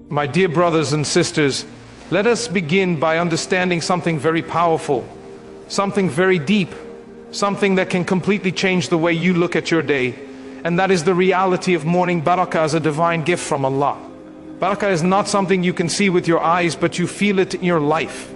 My dear brothers and sisters, let us begin by understanding something very powerful, something very deep, something that can completely change the way you look at your day, and that is the reality of morning barakah as a divine gift from Allah. Barakah is not something you can see with your eyes, but you feel it in your life.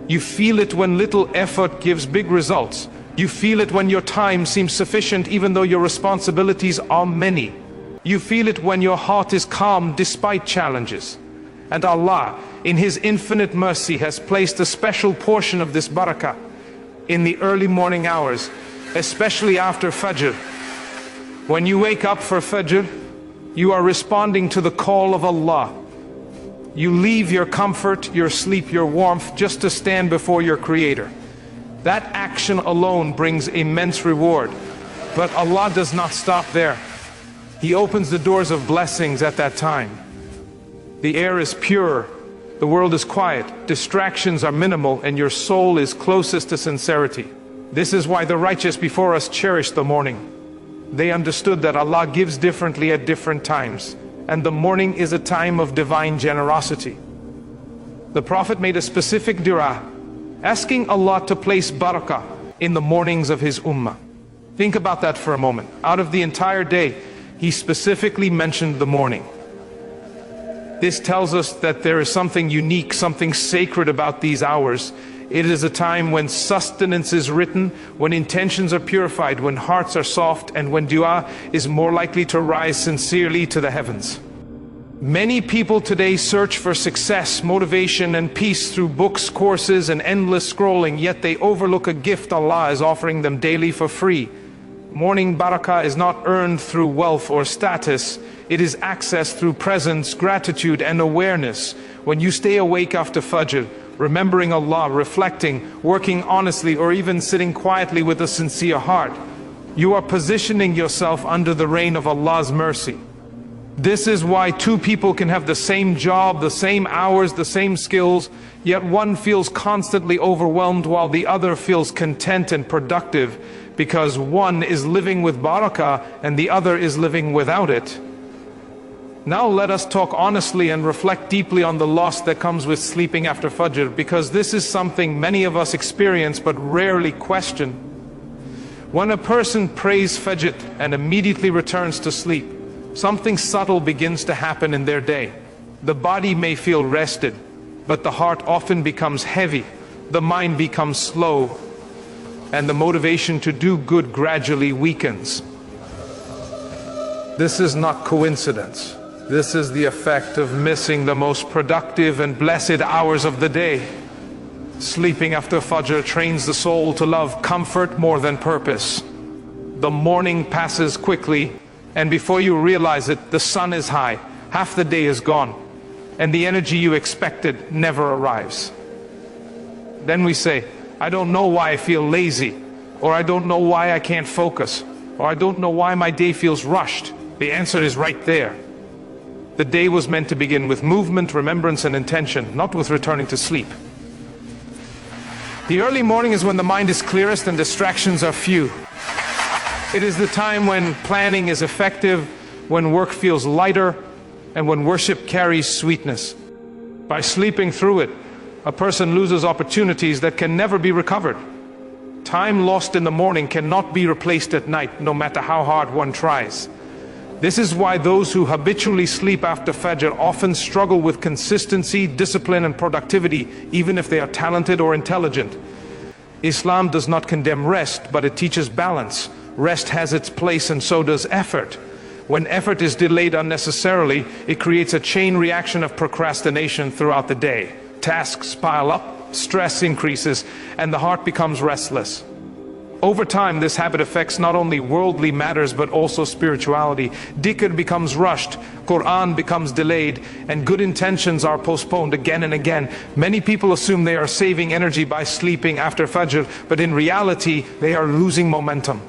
You feel it when little effort gives big results. You feel it when your time seems sufficient even though your responsibilities are many. You feel it when your heart is calm despite challenges. And Allah, in His infinite mercy, has placed a special portion of this barakah in the early morning hours, especially after Fajr. When you wake up for Fajr, you are responding to the call of Allah. You leave your comfort, your sleep, your warmth, just to stand before your Creator. That action alone brings immense reward. But Allah does not stop there. He opens the doors of blessings at that time. The air is pure, the world is quiet, distractions are minimal, and your soul is closest to sincerity. This is why the righteous before us cherished the morning. They understood that Allah gives differently at different times, and the morning is a time of divine generosity. The Prophet made a specific dua, asking Allah to place barakah in the mornings of his ummah. Think about that for a moment. Out of the entire day, he specifically mentioned the morning. This tells us that there is something unique, something sacred about these hours. It is a time when sustenance is written, when intentions are purified, when hearts are soft, and when dua is more likely to rise sincerely to the heavens. Many people today search for success, motivation, and peace through books, courses, and endless scrolling, yet they overlook a gift Allah is offering them daily for free. Morning barakah is not earned through wealth or status. It is accessed through presence, gratitude, and awareness. When you stay awake after Fajr, remembering Allah, reflecting, working honestly, or even sitting quietly with a sincere heart, you are positioning yourself under the reign of Allah's mercy. This is why two people can have the same job, the same hours, the same skills, yet one feels constantly overwhelmed while the other feels content and productive, because one is living with barakah and the other is living without it. Now let us talk honestly and reflect deeply on the loss that comes with sleeping after Fajr, because this is something many of us experience but rarely question. When a person prays Fajr and immediately returns to sleep, something subtle begins to happen in their day. The body may feel rested, but the heart often becomes heavy, the mind becomes slow, and the motivation to do good gradually weakens. This is not coincidence. This is the effect of missing the most productive and blessed hours of the day. Sleeping after Fajr trains the soul to love comfort more than purpose. The morning passes quickly, and before you realize it, the sun is high, half the day is gone, and the energy you expected never arrives. Then we say, I don't know why I feel lazy, or I don't know why I can't focus, or I don't know why my day feels rushed. The answer is right there. The day was meant to begin with movement, remembrance, and intention, not with returning to sleep. The early morning is when the mind is clearest and distractions are few. It is the time when planning is effective, when work feels lighter, and when worship carries sweetness. By sleeping through it, a person loses opportunities that can never be recovered. Time lost in the morning cannot be replaced at night, no matter how hard one tries. This is why those who habitually sleep after Fajr often struggle with consistency, discipline, and productivity, even if they are talented or intelligent. Islam does not condemn rest, but it teaches balance. Rest has its place, and so does effort. When effort is delayed unnecessarily, it creates a chain reaction of procrastination throughout the day. Tasks pile up, stress increases, and the heart becomes restless. Over time, this habit affects not only worldly matters but also spirituality. Dhikr becomes rushed, Qur'an becomes delayed, and good intentions are postponed again and again. Many people assume they are saving energy by sleeping after Fajr, but in reality, they are losing momentum.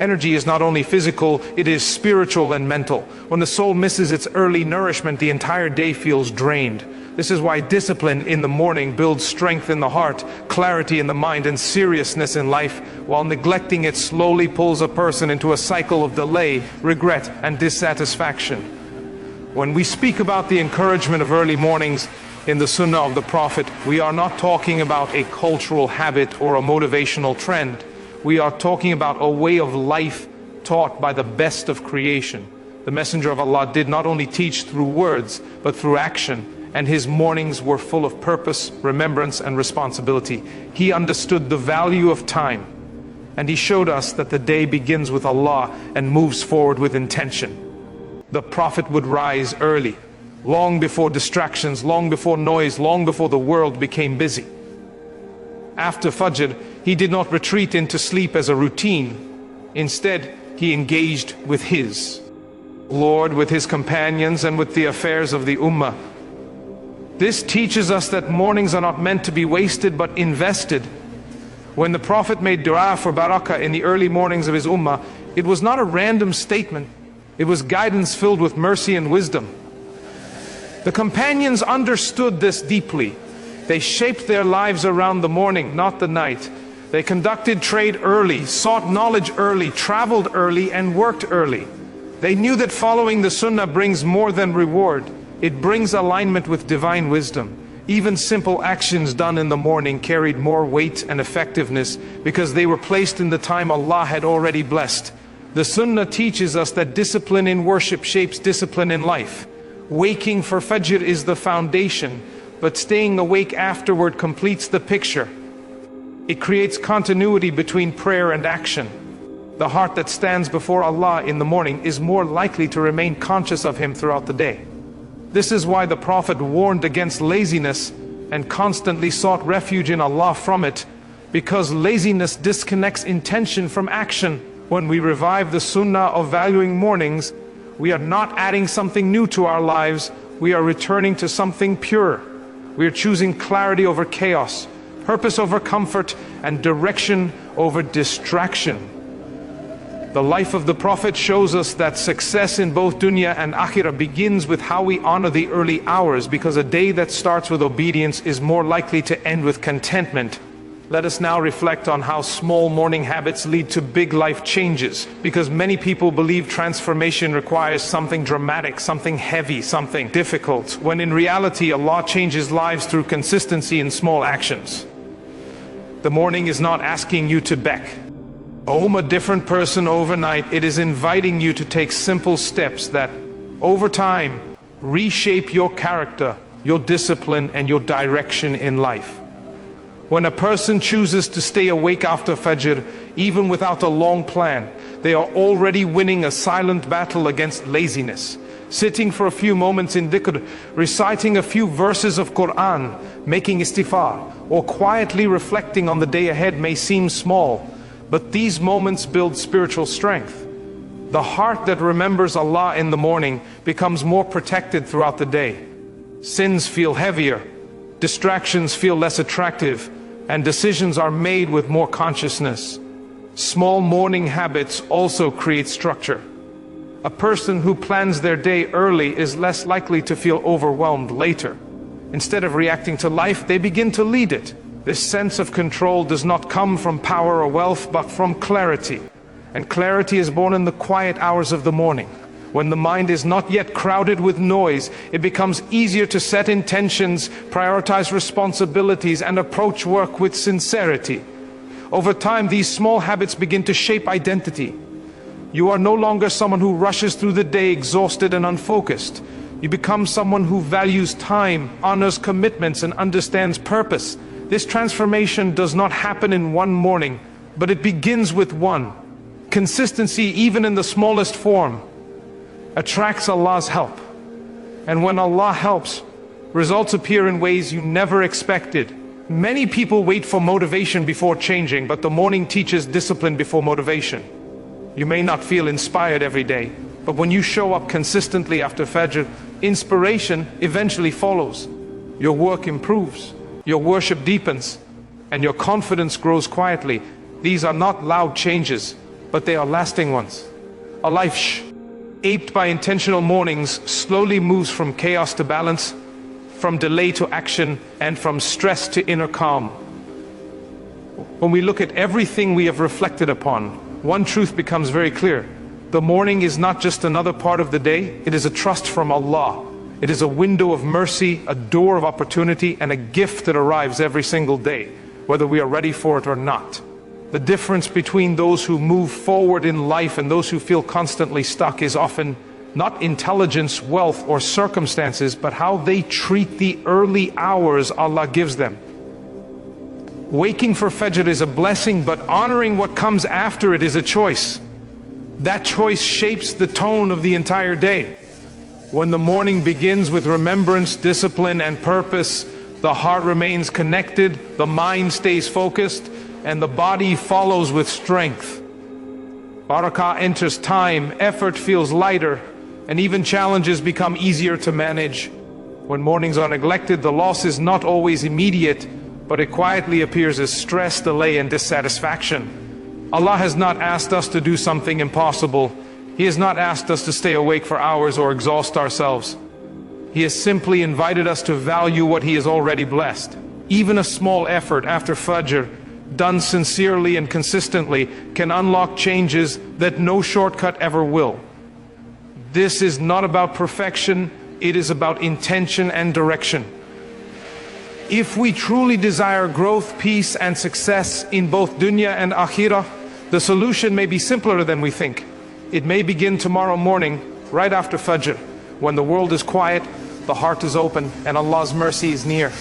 Energy is not only physical, it is spiritual and mental. When the soul misses its early nourishment, the entire day feels drained. This is why discipline in the morning builds strength in the heart, clarity in the mind, and seriousness in life, while neglecting it slowly pulls a person into a cycle of delay, regret, and dissatisfaction. When we speak about the encouragement of early mornings in the Sunnah of the Prophet, we are not talking about a cultural habit or a motivational trend. We are talking about a way of life taught by the best of creation. The Messenger of Allah did not only teach through words, but through action, and his mornings were full of purpose, remembrance, and responsibility. He understood the value of time, and he showed us that the day begins with Allah and moves forward with intention. The Prophet would rise early, long before distractions, long before noise, long before the world became busy. After Fajr, he did not retreat into sleep as a routine. Instead, he engaged with his Lord, with his companions, and with the affairs of the Ummah. This teaches us that mornings are not meant to be wasted but invested. When the Prophet made dua for Barakah in the early mornings of his Ummah, it was not a random statement. It was guidance filled with mercy and wisdom. The companions understood this deeply. They shaped their lives around the morning, not the night. They conducted trade early, sought knowledge early, traveled early, and worked early. They knew that following the Sunnah brings more than reward. It brings alignment with divine wisdom. Even simple actions done in the morning carried more weight and effectiveness because they were placed in the time Allah had already blessed. The Sunnah teaches us that discipline in worship shapes discipline in life. Waking for Fajr is the foundation, but staying awake afterward completes the picture. It creates continuity between prayer and action. The heart that stands before Allah in the morning is more likely to remain conscious of Him throughout the day. This is why the Prophet warned against laziness and constantly sought refuge in Allah from it, because laziness disconnects intention from action. When we revive the Sunnah of valuing mornings, we are not adding something new to our lives, we are returning to something pure. We are choosing clarity over chaos, purpose over comfort, and direction over distraction. The life of the Prophet shows us that success in both dunya and akhirah begins with how we honor the early hours, because a day that starts with obedience is more likely to end with contentment. Let us now reflect on how small morning habits lead to big life changes, because many people believe transformation requires something dramatic, something heavy, something difficult, when in reality Allah changes lives through consistency in small actions. The morning is not asking you to become a different person overnight. It is inviting you to take simple steps that, over time, reshape your character, your discipline, and your direction in life. When a person chooses to stay awake after Fajr, even without a long plan, they are already winning a silent battle against laziness. Sitting for a few moments in dhikr, reciting a few verses of Qur'an, making istighfar, or quietly reflecting on the day ahead may seem small, but these moments build spiritual strength. The heart that remembers Allah in the morning becomes more protected throughout the day. Sins feel heavier, distractions feel less attractive, and decisions are made with more consciousness. Small morning habits also create structure. A person who plans their day early is less likely to feel overwhelmed later. Instead of reacting to life, they begin to lead it. This sense of control does not come from power or wealth, but from clarity. And clarity is born in the quiet hours of the morning. When the mind is not yet crowded with noise, it becomes easier to set intentions, prioritize responsibilities, and approach work with sincerity. Over time, these small habits begin to shape identity. You are no longer someone who rushes through the day exhausted and unfocused. You become someone who values time, honors commitments, and understands purpose. This transformation does not happen in one morning, but it begins with one. Consistency, even in the smallest form, attracts Allah's help. And when Allah helps, results appear in ways you never expected. Many people wait for motivation before changing, but the morning teaches discipline before motivation. You may not feel inspired every day, but when you show up consistently after Fajr, inspiration eventually follows. Your work improves, your worship deepens, and your confidence grows quietly. These are not loud changes, but they are lasting ones. A life shaped by intentional mornings slowly moves from chaos to balance, from delay to action, and from stress to inner calm. When we look at everything we have reflected upon, one truth becomes very clear. The morning is not just another part of the day, it is a trust from Allah. It is a window of mercy, a door of opportunity, and a gift that arrives every single day, whether we are ready for it or not. The difference between those who move forward in life and those who feel constantly stuck is often not intelligence, wealth, or circumstances, but how they treat the early hours Allah gives them. Waking for Fajr is a blessing, but honoring what comes after it is a choice. That choice shapes the tone of the entire day. When the morning begins with remembrance, discipline, and purpose, the heart remains connected, the mind stays focused, and the body follows with strength. Barakah enters time, effort feels lighter, and even challenges become easier to manage. When mornings are neglected, the loss is not always immediate, but it quietly appears as stress, delay, and dissatisfaction. Allah has not asked us to do something impossible. He has not asked us to stay awake for hours or exhaust ourselves. He has simply invited us to value what He has already blessed. Even a small effort after Fajr, done sincerely and consistently, can unlock changes that no shortcut ever will. This is not about perfection, it is about intention and direction. If we truly desire growth, peace, and success in both dunya and akhirah, the solution may be simpler than we think. It may begin tomorrow morning, right after Fajr, when the world is quiet, the heart is open, and Allah's mercy is near.